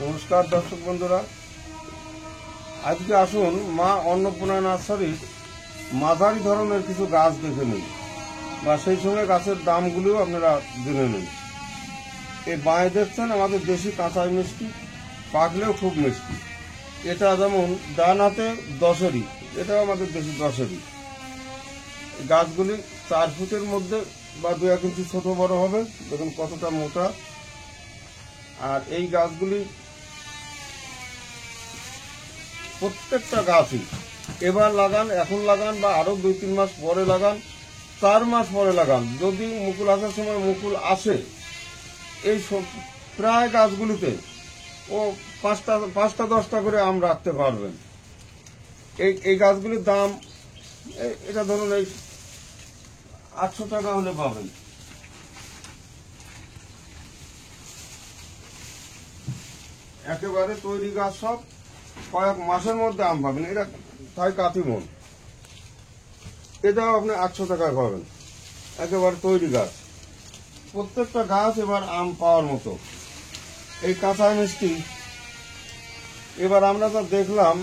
নমস্কার দর্শক বন্ধুরা, আজকে আসুন মা অন্নপূর্ণা নার্সারির মাঝারি ধরনের কিছু গাছ দেখে নিন বা সেই সঙ্গে গাছের দামগুলিও আপনারা জেনে নিন। এই বাঁয়ে দেখছেন আমাদের দেশি কাঁচাই মিষ্টি, পাকলেও খুব মিষ্টি। এটা যেমন ডান হাতে 10-এরই, এটাও আমাদের দেশি 10-এরই। গাছগুলি 4 ফুটের মধ্যে বা 2-1 ইঞ্চি ছোট বড় হবে, দেখুন কতটা মোটা। আর এই গাছগুলি প্রত্যেকটা গাছই এবার লাগান, এখন লাগান বা আরো 2-3 মাস পরে লাগান, 4 মাস পরে লাগান, যদি মুকুল আসার সময় মুকুল আসে, এই প্রায় গাছগুলিতে ও 5টা 10টা করে আম রাখতে পারবেন। এই গাছগুলির দাম এটা ধরুন এই 800 টাকা হলে পাবেন। একেবারে তৈরি গাছ, সব কয়েক মাসের মধ্যে আম পাবেন। এটা তাই কাতিমন, এটাও আপনি 800 টাকায় পাবেন। একেবারে তৈরি গাছ, প্রত্যেকটা গাছ এবার আম পাওয়ার মতো। এই কাঁচা মিষ্টি এবার আমরা যা দেখলাম,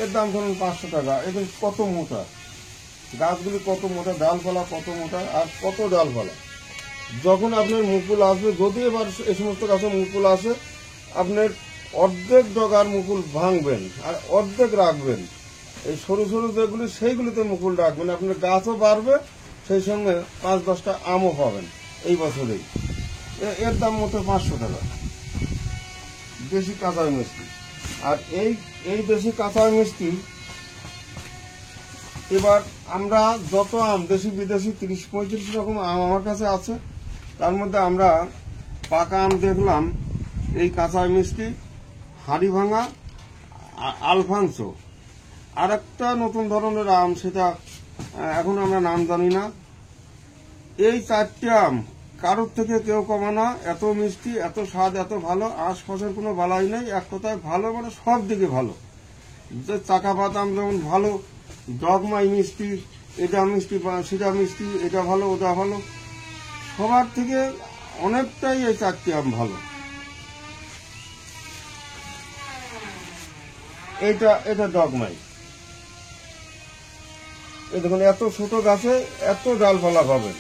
এর দাম ধরুন 500 টাকা। এদের কত মোটা গাছগুলি, কত মোটা ডালপালা, কত মোটা আর কত ডালপালা। যখন আপনার মুকুল আসবে, যদি এবার এই সমস্ত গাছে মুকুল আসে, আপনার অর্ধেক ডগার মুকুল ভাঙবেন আর অর্ধেক রাখবেন। এই সরু সরু যেগুলি, সেইগুলিতে মুকুল রাখবেন, আপনার গাছও বাড়বে, সেই সঙ্গে 5-10টা আমও পাবেন এই বছরেই। এর দাম মতো 500 টাকা দেশি কাঁচা মিষ্টি। আর এই দেশি কাঁচা মিষ্টি এবার আমরা যত আম, দেশি বিদেশি 30-35 রকম আম আমার কাছে আছে। তার মধ্যে আমরা পাকা আম দেখলাম, এই কাঁচা মিষ্টি, হাড়ি ভাঙা, আলফানসো, আর একটা নতুন ধরনের আম, সেটা এখন আমরা নাম জানি না। এই 4টে আম কারোর থেকে কেউ কমা না, এত মিষ্টি, এত স্বাদ, এত ভালো, আশপাশের কোনো বালাই নেই। এক কথায় ভালো, মানে সব দিকে ভালো। যে চাকাপাত আম যেমন ভালো, ডগমাই মিষ্টি, এটা মিষ্টি, সেটা মিষ্টি, এটা ভালো, ওটা ভালো, সবার থেকে অনেকটাই এই 4টে আম ভালো। এটা ডগমাই। এই দেখুন, এত ছোট গাছে এত ডালপালা পাবেন।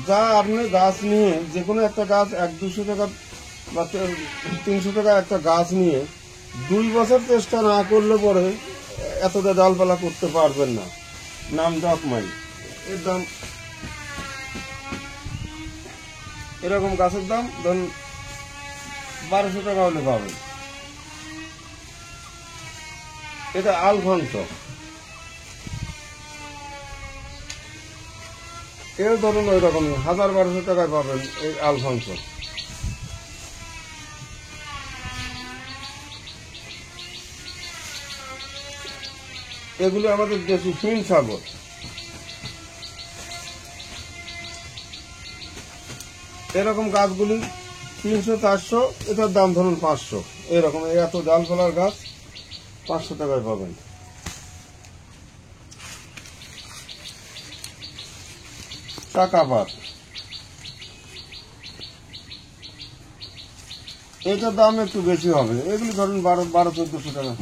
যা আপনি গাছ নিয়ে, যে কোনো একটা গাছ 100-200 টাকা বা 300 টাকা একটা গাছ নিয়ে 2 বছর চেষ্টা না করলে পরে এতটা ডালপালা করতে পারবেন না। নাম ডগমাই। এর দাম, এরকম গাছের দাম ধরুন 1200 টাকা হলে পাবেন। এটা আলফানসো, এর ধরুন ওই রকম 1000-1200 টাকায় পাবেন এই আলফানসো। এগুলো আমাদের দেশি হিমসাগর। এরকম গাছগুলি 300-400, এটার দাম ধরুন 500। এরকম এত ডালপালার গাছ 500 টাকায় পাবেন। চাকাপাত, এটার দাম একটু বেশি হবে। এগুলি ধরুন 1200-1400 টাকা।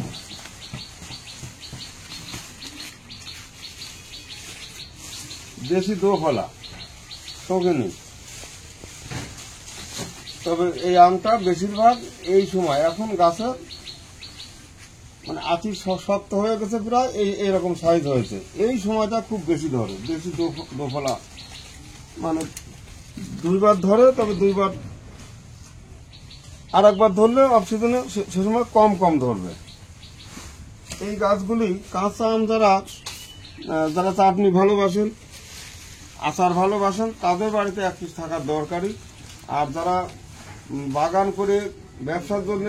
দেশি দোফলা, শৌখিনী। তবে এই আমটা বেশিরভাগ এই সময়, এখন গাছে মানে আতি শক্ত হয়ে গেছে, প্রায় এইরকম সাইজ হয়েছে, এই সময়টা খুব বেশি ধরে। দেশি দোফলা মানে 2 বার ধরে, তবে 2 বার, আর একবার ধরলে অফ সিজনে সে সময় কম ধরবে। এই গাছগুলি কাঁচা আম, যারা চাটনি ভালোবাসেন, আচার ভালোবাসেন, তাদের বাড়িতে 1 পিস থাকার দরকারি। আর যারা বাগান করে ব্যবসার জন্য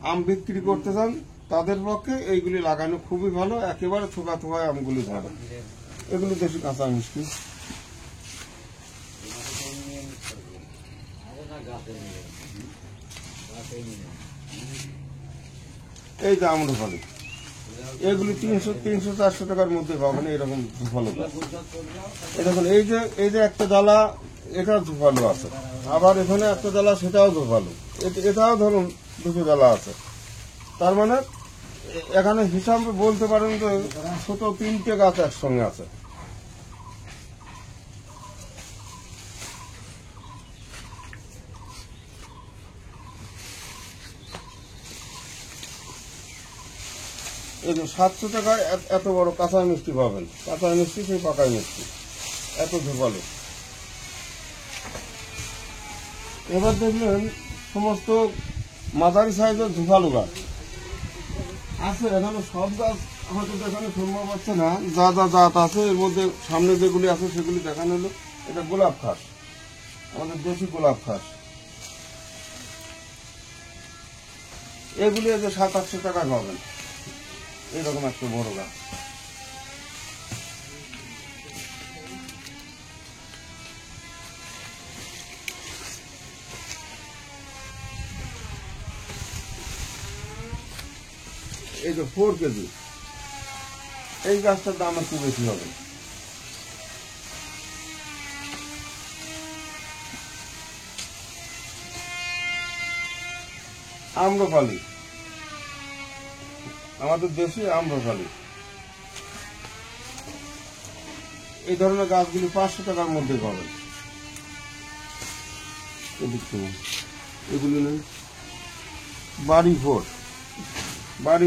আম বিক্রি করতে চান, তাদের পক্ষে এইগুলি লাগানো খুবই ভালো। একেবারে থোকা থোকায় আমগুলি ধরে। এগুলি দেশি কাঁচা মিষ্টি। এই যে আম্রফলি, এগুলি 300-400 টাকার মধ্যে পাবেন এরকম ধুফালো গাছ। দেখুন, এই যে একটা ডালা, এটা ধুফালো আছে, আবার এখানে একটা ডালা, সেটাও ধুফালো। এটাও ধরুন দুটো ডালা আছে। তার মানে এখানে হিসাব বলতে পারেন যে ছোট 3টে গাছ একসঙ্গে আছে। এই যে 700 টাকায় এত বড় কাঁচা মিষ্টি পাবেন। কাঁচা মিষ্টি সেই পাকাই মিষ্টি, এত ঝোপালো। এবার দেখলেন সমস্ত মাঝারি সাইজের ঝোপালো গাছ আছে। এখানে সব গাছ হয়তো দেখানো সম্ভব হচ্ছে না, যা যা জাত আছে এর মধ্যে সামনে যেগুলি আছে সেগুলি দেখানো হলো। এটা গোলাপ খাস, আমাদের দেশি গোলাপ খাস। এগুলি যে 700-800 টাকা পাবেন, এরকম একটা বড় গাছ। এই যে 4 কেজি, এই গাছটার দাম একটু বেশি হবে। আম্রপালি, আমাদের দেশি আম্রপালি। এই ধরনের গাছগুলি 500 টাকার মধ্যে পাবেন। এগুলি নেই। বাড়ি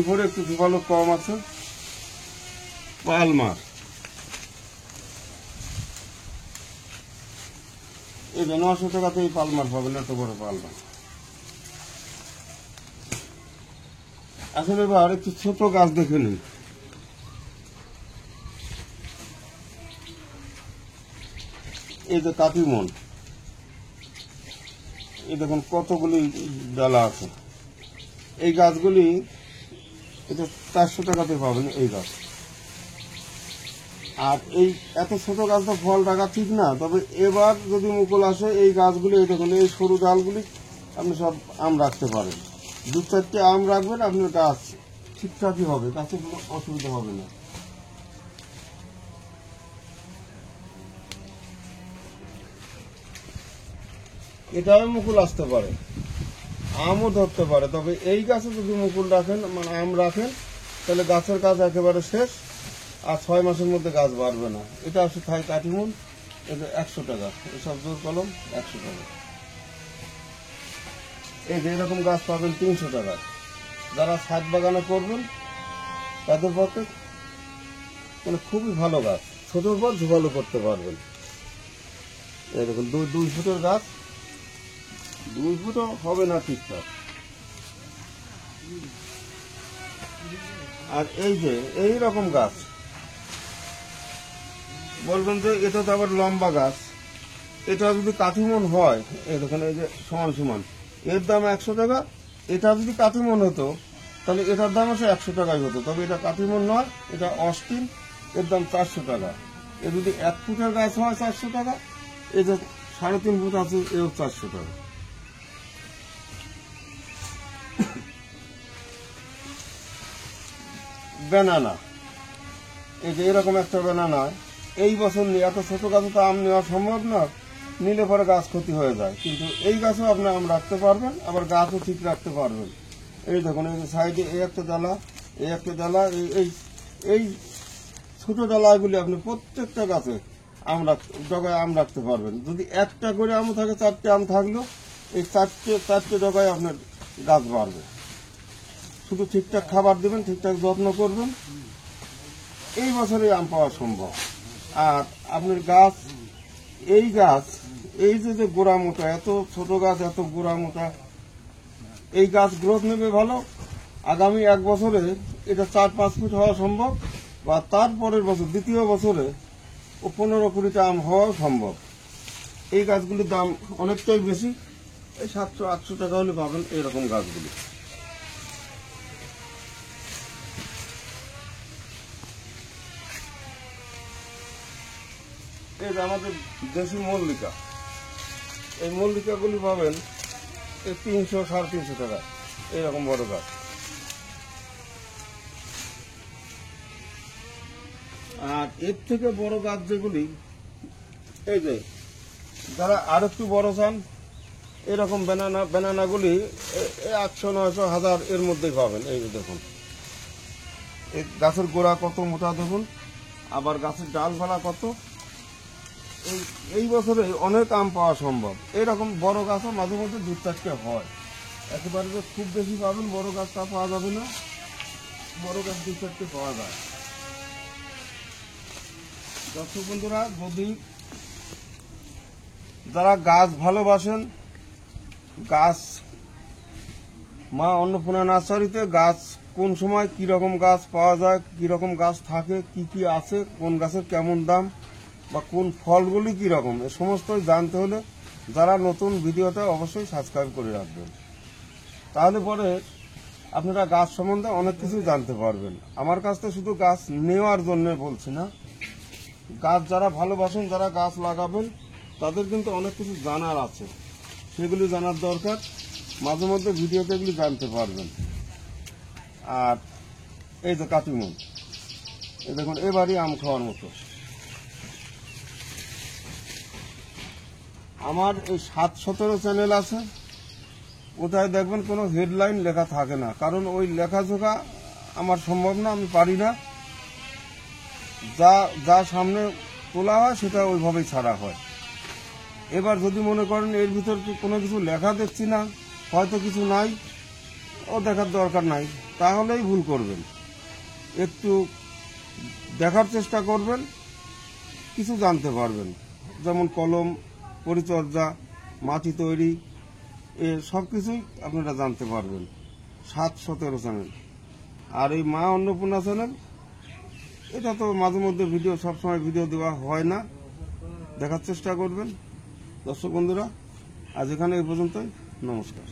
ফোর একটু ভালো কম আছে। পালমার, এই যে 900 টাকাতে এই পালমার পাবেন, এত বড় পালমার। আসলে এবার একটু ছোট গাছ দেখে নিন। এই যে কাটিমন, এই দেখুন কতগুলি ডালা আছে। এই গাছগুলি এটা 400 টাকাতে পাবেন এই গাছ। আর এই এত ছোট গাছ তো ফল রাখা ঠিক না, তবে এবার যদি মুকুল আসে এই গাছগুলি, এই দেখুন এই সরু ডালগুলি আপনি সব আম রাখতে পারেন। 2-4টে আম রাখবেন, আপনার গাছ ঠিকঠাকই হবে, গাছে কোনো অসুবিধা হবে না। এটাও মুকুল আসতে পারে, আমও ধরতে পারে, তবে এই গাছে যদি মুকুল রাখেন, মানে আম রাখেন, তাহলে গাছের কাজ একেবারে শেষ, আর 6 মাসের মধ্যে গাছ বাড়বে না। এটা আসে থাই কাঠিমুন, এটা 100 টাকা। এসব জোর কলম 100 টাকা। এই যে এরকম গাছ পাবেন 300 টাকা। যারা ছাদ বাগানে করবেন তাদের পক্ষে মানে খুবই ভালো গাছ, ছোটোর পর ঝোপালো করতে পারবেন। এই দেখুন 2 ফুটের গাছ, 2 ফুটও হবে না ঠিকঠাক। আর এই যে এই রকম গাছ বলবেন যে এটা তো আবার লম্বা গাছ, এটা যদি কাঠিমন হয়, এই দেখুন এই যে সমান সমান, এর দাম 100 টাকা। এটা যদি কাঠিমন হতো তাহলে এটার দাম আসে 100 টাকাই হতো, তবে এটা কাঠিমন নয়, এটা অস্টিন, এর দাম 400 টাকা। এ যদি 1 ফুটের গাছ হয় 400 টাকা, এই যে 3.5 ফুট আছে এও 400 টাকা। ব্যানানা, এই যে এরকম একটা ব্যানানা এই বছর নিয়ে, এত ছোট গাছে তো আম নেওয়া সম্ভব না, নিলে পরে গাছ ক্ষতি হয়ে যায়, কিন্তু এই গাছও আপনি আম রাখতে পারবেন, আবার গাছও ঠিক রাখতে পারবেন। এই দেখুন এই যে সাইডে এই একটা ডালা, এই একটা ডালা, এই ছোট ডালাগুলি আপনি প্রত্যেকটা গাছে ডগায় আম রাখতে পারবেন। যদি একটা করে আম থাকে, 4টে আম থাকলেও এই চারটে ডগায় আপনার গাছ বাড়বে। শুধু ঠিকঠাক খাবার দেবেন, ঠিকঠাক যত্ন করবেন, এই বছরে আম পাওয়া সম্ভব। আর আপনার গাছ, এই গাছ, এই যে গোড়া মোটা, এত ছোট গাছ, এত গোড়া মোটা, এই গাছ গ্রোথ নেবে ভালো। আগামী 1 বছরে এটা 4-5 ফুট হওয়া সম্ভব, বা তারপরের বছর, দ্বিতীয় বছরে ও 15-20টা আম হওয়া সম্ভব। এই গাছগুলির দাম অনেকটাই বেশি, এই 700-800 টাকা হলে পাবেন এরকম গাছগুলি। এই যে আমাদের দেশি মল্লিকা, এই মল্লিকাগুলি পাবেন এই 300-350 টাকা, এইরকম বড় গাছ। আর এর থেকে বড় গাছ যেগুলি, এই যে যারা আর একটু বড় চান, এরকম ব্যানানাগুলি 800, 900, 1000 এর মধ্যেই পাবেন। এই দেখুন, এই গাছের গোড়া কত মোটা দেখুন, আবার গাছের ডালপালা কত। এই বছরে অনেক আম পাওয়া সম্ভব। এরকম বড় গাছও মাঝে মধ্যে 2-4টে হয়, একেবারে যে খুব বেশি পাবেন বড় গাছটা পাওয়া যাবে না, বড় গাছ 2-4টে পাওয়া যায়। দর্শক বন্ধুরা, যদি যারা গাছ ভালোবাসেন, গাছ মা অন্নপূর্ণা নার্সারিতে গাছ কোন সময় কি রকম গাছ পাওয়া যায়, কি রকম গাছ থাকে, কি কি আছে, কোন গাছের কেমন দাম বা কোন ফলগুলি কি রকম, এ সমস্তই জানতে হলে যারা নতুন ভিডিওটা অবশ্যই সাবস্ক্রাইব করে রাখবেন। তাহলে পরে আপনারা গাছ সম্বন্ধে অনেক কিছু জানতে পারবেন। আমার কাছ থেকে শুধু গাছ নেওয়ার জন্য বলছি না, গাছ যারা ভালোবাসেন, যারা গাছ লাগাবেন, তাদের কিন্তু অনেক কিছু জানার আছে, সেগুলি জানার দরকার। মাঝে মধ্যে ভিডিওতে এগুলি জানতে পারবেন। আর এই যে কাটিমন, এই দেখুন এবারই আম খাওয়ার মতো। আমার এই 7-17 চ্যানেল আছে, ওটায় দেখবেন কোনো হেডলাইন লেখা থাকে না, কারণ ওই লেখাজোখা আমার সম্ভব না, আমি পারি না। যা সামনে তোলা হয় সেটা ওইভাবেই ছাড়া হয়। এবার যদি মনে করেন এর ভিতর কোনো কিছু লেখা দেখছি না, হয়তো কিছু নাই, ও দেখার দরকার নাই, তাহলেই ভুল করবেন। একটু দেখার চেষ্টা করবেন, কিছু জানতে পারবেন। যেমন কলম, পরিচর্যা, মাটি তৈরি, এ সব কিছুই আপনারা জানতে পারবেন। 7-17 চ্যানেল। আর এই মা অন্নপূর্ণা চ্যানেল, এটা তো মাঝে মধ্যে ভিডিও, সবসময় ভিডিও দেওয়া হয় না, দেখার চেষ্টা করবেন। দর্শক বন্ধুরা, আজ এখানে এই পর্যন্তই। নমস্কার।